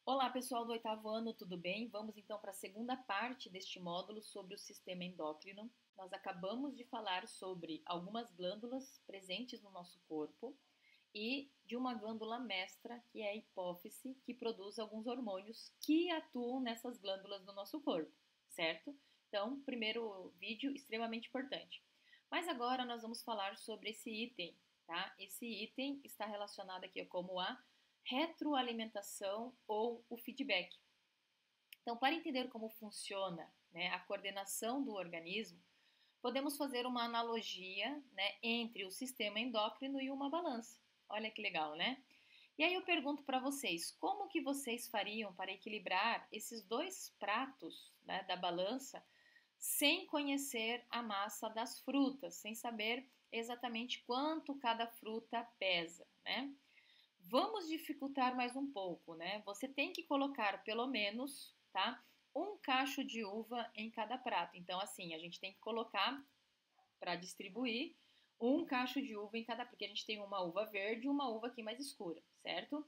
Olá, pessoal do oitavo ano, tudo bem? Vamos então para a segunda parte deste módulo sobre o sistema endócrino. Nós acabamos de falar sobre algumas glândulas presentes no nosso corpo e de uma glândula mestra, que é a hipófise, que produz alguns hormônios que atuam nessas glândulas do nosso corpo, certo? Então, primeiro vídeo extremamente importante. Mas agora nós vamos falar sobre esse item, tá? Esse item está relacionado aqui como a retroalimentação ou o feedback. Então, para entender como funciona, né, a coordenação do organismo, podemos fazer uma analogia, né, entre o sistema endócrino e uma balança. Olha que legal, né? E aí eu pergunto para vocês, como que vocês fariam para equilibrar esses dois pratos, né, da balança sem conhecer a massa das frutas, sem saber exatamente quanto cada fruta pesa, né? Vamos dificultar mais um pouco, né? Você tem que colocar pelo menos, tá? Um cacho de uva em cada prato. Então, assim, a gente tem que colocar para distribuir um cacho de uva em cada, porque a gente tem uma uva verde e uma uva aqui mais escura, certo?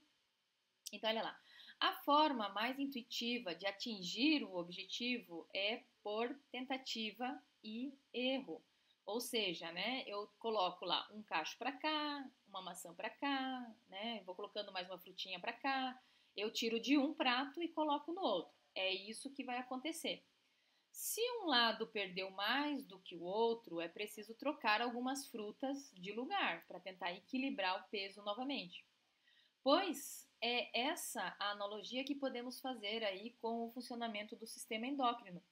Então, olha lá. A forma mais intuitiva de atingir o objetivo é por tentativa e erro. Ou seja, né, eu coloco lá um cacho para cá, uma maçã para cá, né, vou colocando mais uma frutinha para cá, eu tiro de um prato e coloco no outro. É isso que vai acontecer. Se um lado perdeu mais do que o outro, é preciso trocar algumas frutas de lugar para tentar equilibrar o peso novamente. Pois é essa a analogia que podemos fazer aí com o funcionamento do sistema endócrino,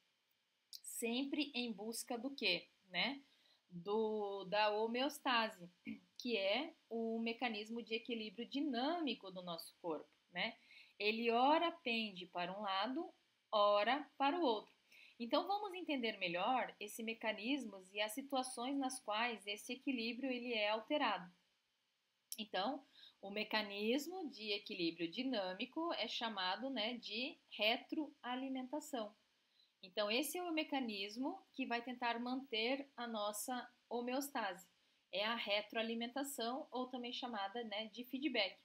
sempre em busca do quê, né? Da homeostase, que é o mecanismo de equilíbrio dinâmico do nosso corpo, né? Ele ora pende para um lado, ora para o outro. Então vamos entender melhor esse mecanismo e as situações nas quais esse equilíbrio ele é alterado. Então, o mecanismo de equilíbrio dinâmico é chamado, né, de retroalimentação. Então, esse é o mecanismo que vai tentar manter a nossa homeostase. É a retroalimentação, ou também chamada, né, de feedback.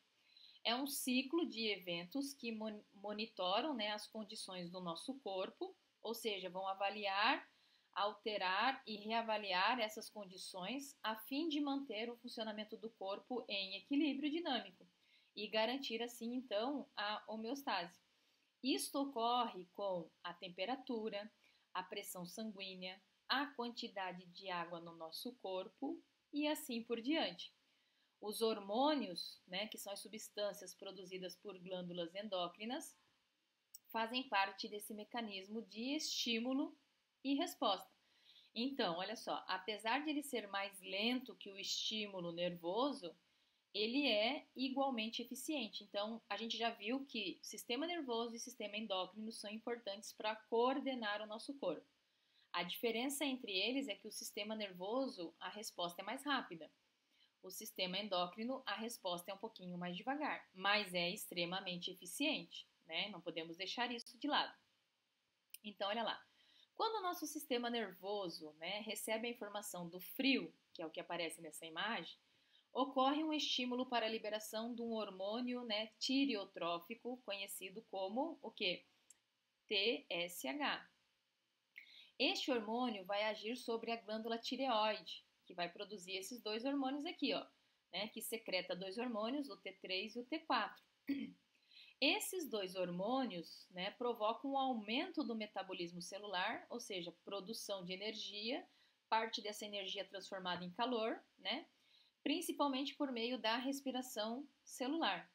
É um ciclo de eventos que monitoram, né, as condições do nosso corpo, ou seja, vão avaliar, alterar e reavaliar essas condições a fim de manter o funcionamento do corpo em equilíbrio dinâmico e garantir assim então a homeostase. Isto ocorre com a temperatura, a pressão sanguínea, a quantidade de água no nosso corpo e assim por diante. Os hormônios, né, que são as substâncias produzidas por glândulas endócrinas, fazem parte desse mecanismo de estímulo e resposta. Então, olha só, apesar de ele ser mais lento que o estímulo nervoso, ele é igualmente eficiente. Então, a gente já viu que sistema nervoso e sistema endócrino são importantes para coordenar o nosso corpo. A diferença entre eles é que o sistema nervoso, a resposta é mais rápida. O sistema endócrino, a resposta é um pouquinho mais devagar, mas é extremamente eficiente, né? Não podemos deixar isso de lado. Então, olha lá. Quando o nosso sistema nervoso, né, recebe a informação do frio, que é o que aparece nessa imagem, ocorre um estímulo para a liberação de um hormônio, né, tireotrófico, conhecido como o que? TSH. Este hormônio vai agir sobre a glândula tireoide, que vai produzir esses dois hormônios aqui, ó, né, que secreta dois hormônios, o T3 e o T4. Esses dois hormônios, né, provocam um aumento do metabolismo celular, ou seja, produção de energia, parte dessa energia transformada em calor, né, principalmente por meio da respiração celular.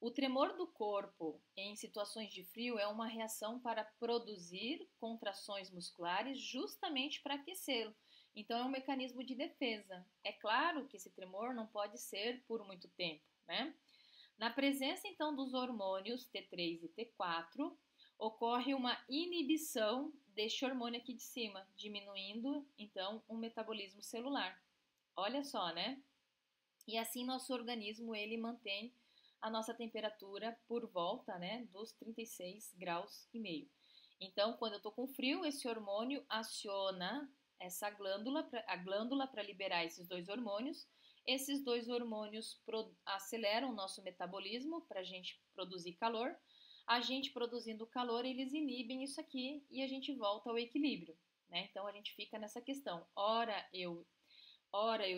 O tremor do corpo em situações de frio é uma reação para produzir contrações musculares justamente para aquecê-lo. Então, é um mecanismo de defesa. É claro que esse tremor não pode ser por muito tempo, né? Na presença, então, dos hormônios T3 e T4, ocorre uma inibição deste hormônio aqui de cima, diminuindo, então, o metabolismo celular. Olha só, né? E assim nosso organismo, ele mantém a nossa temperatura por volta, né, dos 36 graus e meio. Então, quando eu tô com frio, esse hormônio aciona essa glândula, a glândula para liberar esses dois hormônios. Esses dois hormônios aceleram o nosso metabolismo para a gente produzir calor. A gente produzindo calor, eles inibem isso aqui e a gente volta ao equilíbrio, né? Então a gente fica nessa questão. Ora eu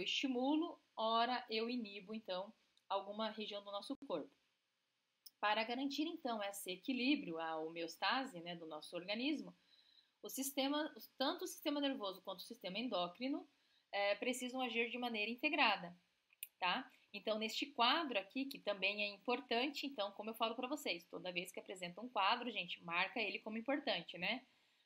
estimulo, ora eu inibo, então, alguma região do nosso corpo. Para garantir, então, esse equilíbrio, a homeostase, né, do nosso organismo, tanto o sistema nervoso quanto o sistema endócrino precisam agir de maneira integrada, tá? Então, neste quadro aqui, que também é importante, então, como eu falo para vocês, toda vez que apresenta um quadro, gente, marca ele como importante, né?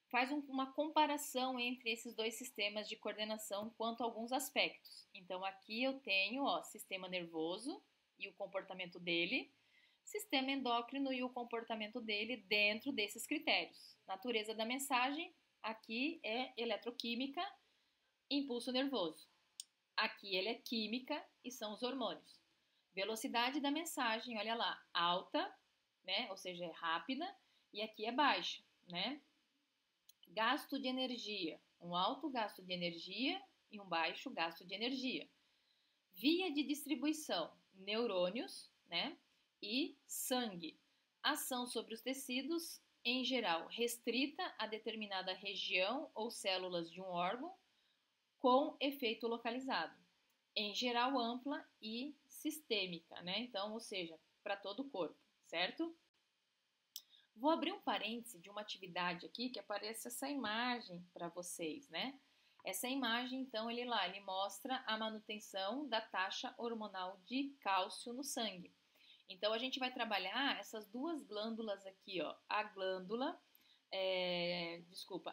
Faz uma comparação entre esses dois sistemas de coordenação quanto a alguns aspectos. Então, aqui eu tenho, ó, sistema nervoso e o comportamento dele, sistema endócrino e o comportamento dele dentro desses critérios. Natureza da mensagem, aqui é eletroquímica, impulso nervoso. Aqui ele é química e são os hormônios. Velocidade da mensagem, olha lá, alta, né? Ou seja, é rápida, e aqui é baixa, né? Gasto de energia, um alto gasto de energia e um baixo gasto de energia. Via de distribuição, neurônios, né? E sangue. Ação sobre os tecidos, em geral, restrita a determinada região ou células de um órgão, com efeito localizado. Em geral, ampla e sistêmica, né? Então, ou seja, para todo o corpo, certo? Vou abrir um parêntese de uma atividade aqui que aparece essa imagem para vocês, né? Essa imagem, então, ele mostra a manutenção da taxa hormonal de cálcio no sangue. Então, a gente vai trabalhar essas duas glândulas aqui, ó. A glândula,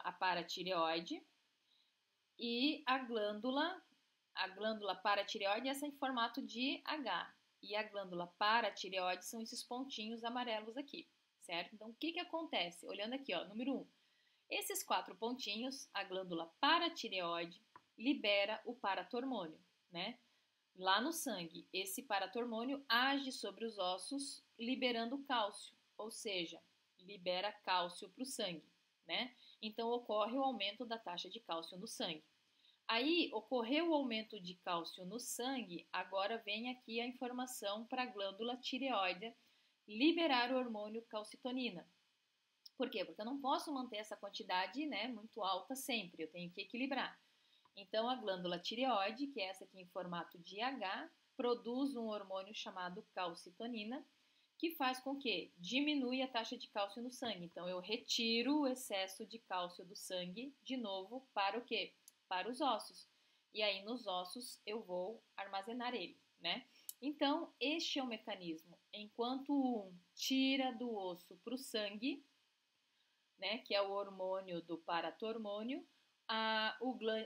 a paratireoide e a glândula paratireoide, essa em formato de H. E a glândula paratireoide são esses pontinhos amarelos aqui, certo? Então, o que acontece? Olhando aqui, ó, número 1. Esses 4 pontinhos, a glândula paratireoide libera o paratormônio, né? Lá no sangue, esse paratormônio age sobre os ossos, liberando cálcio, ou seja, libera cálcio para o sangue, né? Então, ocorre o aumento da taxa de cálcio no sangue. Aí, ocorreu o aumento de cálcio no sangue, agora vem aqui a informação para a glândula tireoide liberar o hormônio calcitonina. Por quê? Porque eu não posso manter essa quantidade, né, muito alta sempre, eu tenho que equilibrar. Então, a glândula tireoide, que é essa aqui em formato de H, produz um hormônio chamado calcitonina, que faz com que diminua a taxa de cálcio no sangue. Então, eu retiro o excesso de cálcio do sangue de novo para o quê? Para os ossos. E aí, nos ossos, eu vou armazenar ele, né? Então, este é o mecanismo. Enquanto um tira do osso para o sangue, né, que é o hormônio do paratormônio,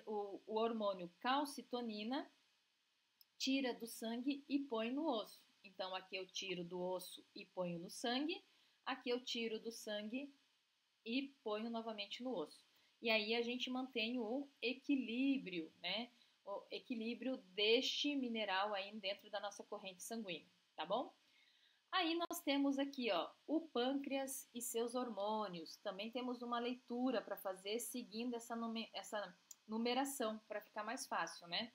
o hormônio calcitonina tira do sangue e põe no osso. Então, aqui eu tiro do osso e ponho no sangue, aqui eu tiro do sangue e ponho novamente no osso. E aí a gente mantém o equilíbrio, né? O equilíbrio deste mineral aí dentro da nossa corrente sanguínea, tá bom? Aí nós temos aqui, ó, o pâncreas e seus hormônios. Também temos uma leitura para fazer seguindo essa numeração, para ficar mais fácil, né?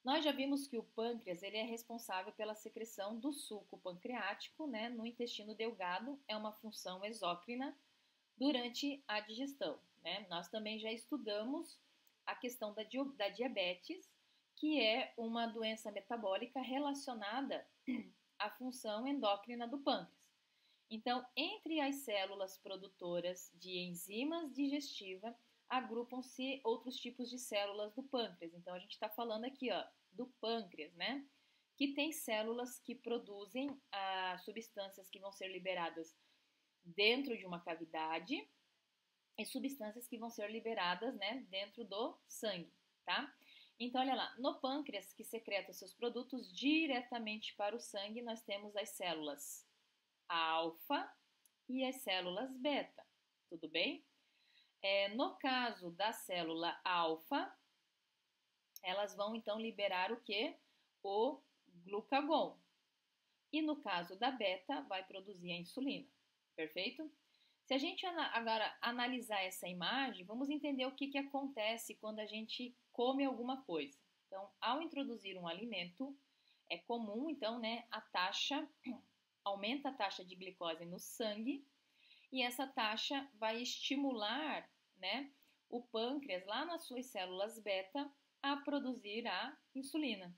Nós já vimos que o pâncreas ele é responsável pela secreção do suco pancreático, né, no intestino delgado, é uma função exócrina durante a digestão, né? Nós também já estudamos a questão da diabetes, que é uma doença metabólica relacionada à função endócrina do pâncreas. Então, entre as células produtoras de enzimas digestivas, agrupam-se outros tipos de células do pâncreas. Então, a gente está falando aqui, ó, do pâncreas, né? Que tem células que produzem substâncias que vão ser liberadas dentro de uma cavidade e substâncias que vão ser liberadas, né, dentro do sangue, tá? Então, olha lá, no pâncreas, que secreta seus produtos diretamente para o sangue, nós temos as células alfa e as células beta, tudo bem? No caso da célula alfa, elas vão então liberar o que? O glucagon. E no caso da beta, vai produzir a insulina, perfeito? Se a gente agora analisar essa imagem, vamos entender o que acontece quando a gente come alguma coisa, Então, ao introduzir um alimento, é comum, então, né, aumenta a taxa de glicose no sangue e essa taxa vai estimular, né, o pâncreas lá nas suas células beta a produzir a insulina.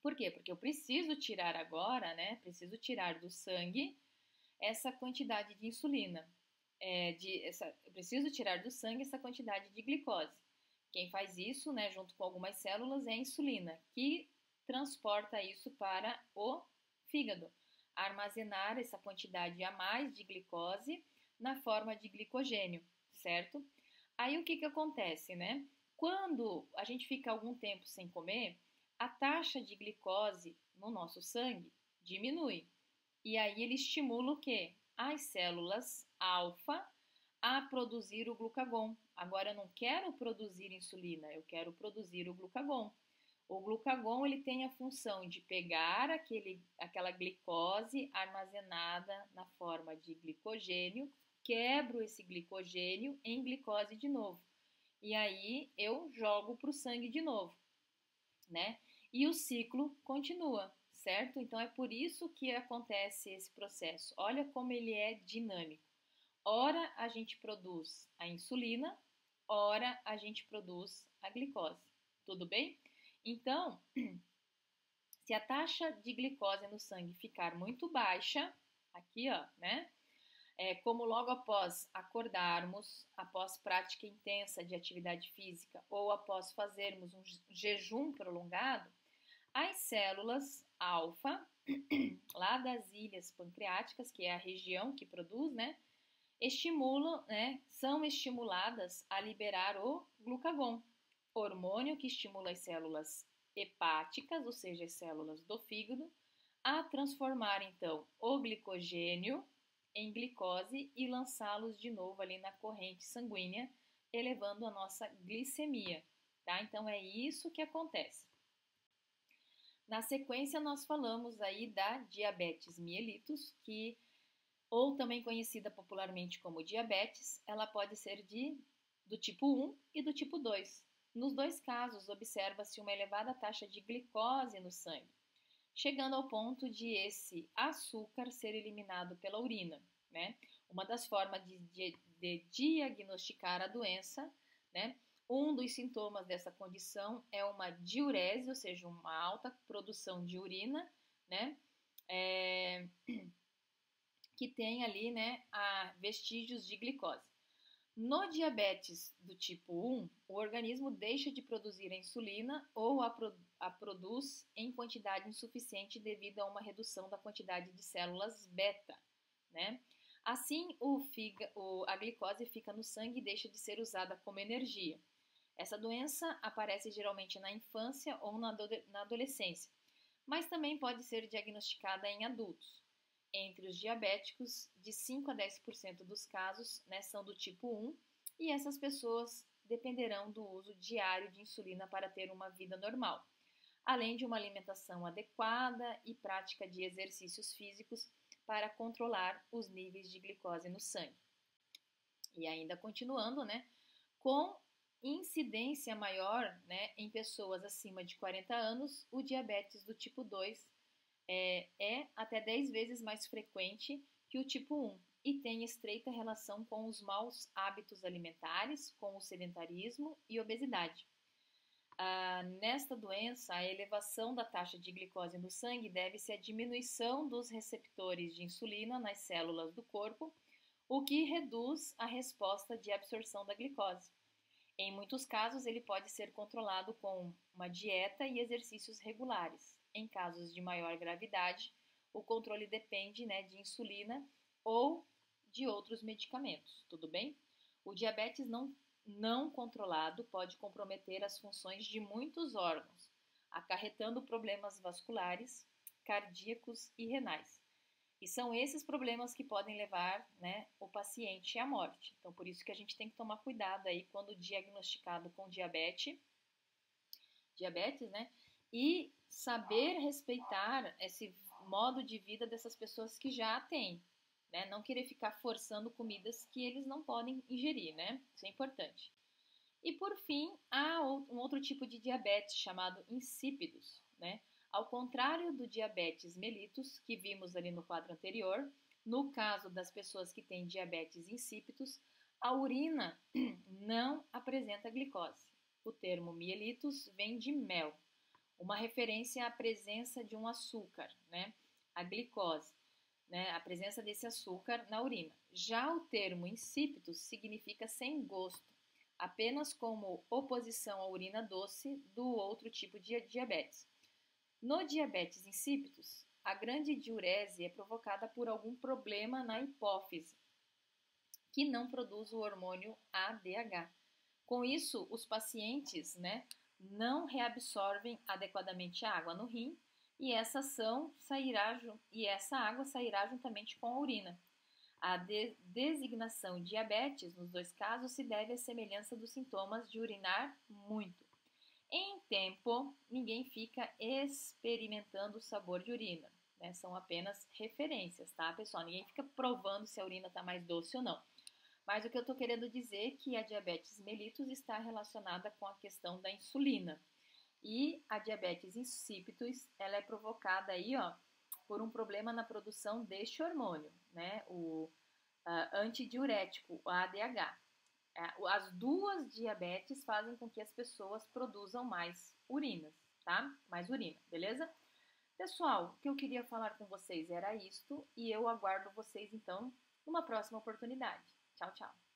Por quê? Porque eu preciso tirar agora, né, preciso tirar do sangue essa quantidade de insulina. Eu preciso tirar do sangue essa quantidade de glicose. Quem faz isso, né, junto com algumas células, é a insulina, que transporta isso para o fígado, armazenar essa quantidade a mais de glicose na forma de glicogênio, certo? Aí o que acontece, né? Quando a gente fica algum tempo sem comer, a taxa de glicose no nosso sangue diminui. E aí ele estimula o quê? As células alfa a produzir o glucagon. Agora eu não quero produzir insulina, eu quero produzir o glucagon. O glucagon ele tem a função de pegar aquela glicose armazenada na forma de glicogênio, quebro esse glicogênio em glicose de novo. E aí eu jogo para o sangue de novo, né? E o ciclo continua, certo? Então é por isso que acontece esse processo. Olha como ele é dinâmico. Ora a gente produz a insulina, ora a gente produz a glicose. Tudo bem? Então, se a taxa de glicose no sangue ficar muito baixa, aqui ó, né? Como logo após acordarmos, após prática intensa de atividade física ou após fazermos um jejum prolongado, as células alfa, lá das ilhas pancreáticas, que é a região que produz, né, são estimuladas a liberar o glucagon, hormônio que estimula as células hepáticas, ou seja, as células do fígado, a transformar então o glicogênio em glicose e lançá-los de novo ali na corrente sanguínea, elevando a nossa glicemia, tá? Então é isso que acontece. Na sequência nós falamos aí da diabetes mellitus, ou também conhecida popularmente como diabetes, ela pode ser do tipo 1 e do tipo 2. Nos dois casos, observa-se uma elevada taxa de glicose no sangue, chegando ao ponto de esse açúcar ser eliminado pela urina, né? Uma das formas de diagnosticar a doença, né? Um dos sintomas dessa condição é uma diurese, ou seja, uma alta produção de urina, né? Que tem ali, né, vestígios de glicose. No diabetes do tipo 1, o organismo deixa de produzir a insulina ou a produz em quantidade insuficiente devido a uma redução da quantidade de células beta, né? Assim, a glicose fica no sangue e deixa de ser usada como energia. Essa doença aparece geralmente na infância ou na adolescência, mas também pode ser diagnosticada em adultos. Entre os diabéticos, de 5 a 10% dos casos, né, são do tipo 1 e essas pessoas dependerão do uso diário de insulina para ter uma vida normal, além de uma alimentação adequada e prática de exercícios físicos para controlar os níveis de glicose no sangue. E ainda continuando, né, com incidência maior, né, em pessoas acima de 40 anos, o diabetes do tipo 2 é até 10 vezes mais frequente que o tipo 1 e tem estreita relação com os maus hábitos alimentares, com o sedentarismo e obesidade. Nesta doença, a elevação da taxa de glicose no sangue deve-se à diminuição dos receptores de insulina nas células do corpo, o que reduz a resposta de absorção da glicose. Em muitos casos, ele pode ser controlado com uma dieta e exercícios regulares. Em casos de maior gravidade, o controle depende, né, de insulina ou de outros medicamentos, tudo bem? O diabetes não controlado pode comprometer as funções de muitos órgãos, acarretando problemas vasculares, cardíacos e renais. E são esses problemas que podem levar, né, o paciente à morte. Então, por isso que a gente tem que tomar cuidado aí quando diagnosticado com diabetes, né, e saber respeitar esse modo de vida dessas pessoas que já têm, né? Não querer ficar forçando comidas que eles não podem ingerir, né? Isso é importante. E por fim, há um outro tipo de diabetes chamado insípidos, né? Ao contrário do diabetes mellitus, que vimos ali no quadro anterior, no caso das pessoas que têm diabetes insípidos, a urina não apresenta glicose. O termo mielitos vem de mel, uma referência à presença de um açúcar, né? A glicose, né? A presença desse açúcar na urina. Já o termo insípidos significa sem gosto, apenas como oposição à urina doce do outro tipo de diabetes. No diabetes insípidos, a grande diurese é provocada por algum problema na hipófise, que não produz o hormônio ADH. Com isso, os pacientes, né, não reabsorvem adequadamente a água no rim e essa água sairá juntamente com a urina. A designação diabetes nos dois casos se deve à semelhança dos sintomas de urinar muito. Em tempo, ninguém fica experimentando o sabor de urina, né? São apenas referências, tá, pessoal? Ninguém fica provando se a urina está mais doce ou não. Mas o que eu estou querendo dizer é que a diabetes mellitus está relacionada com a questão da insulina. E a diabetes insípidos, ela é provocada aí, ó, por um problema na produção deste hormônio, né? O antidiurético, o ADH. As duas diabetes fazem com que as pessoas produzam mais urinas, tá? Mais urina, beleza? Pessoal, o que eu queria falar com vocês era isto e eu aguardo vocês então numa próxima oportunidade. Tchau, tchau.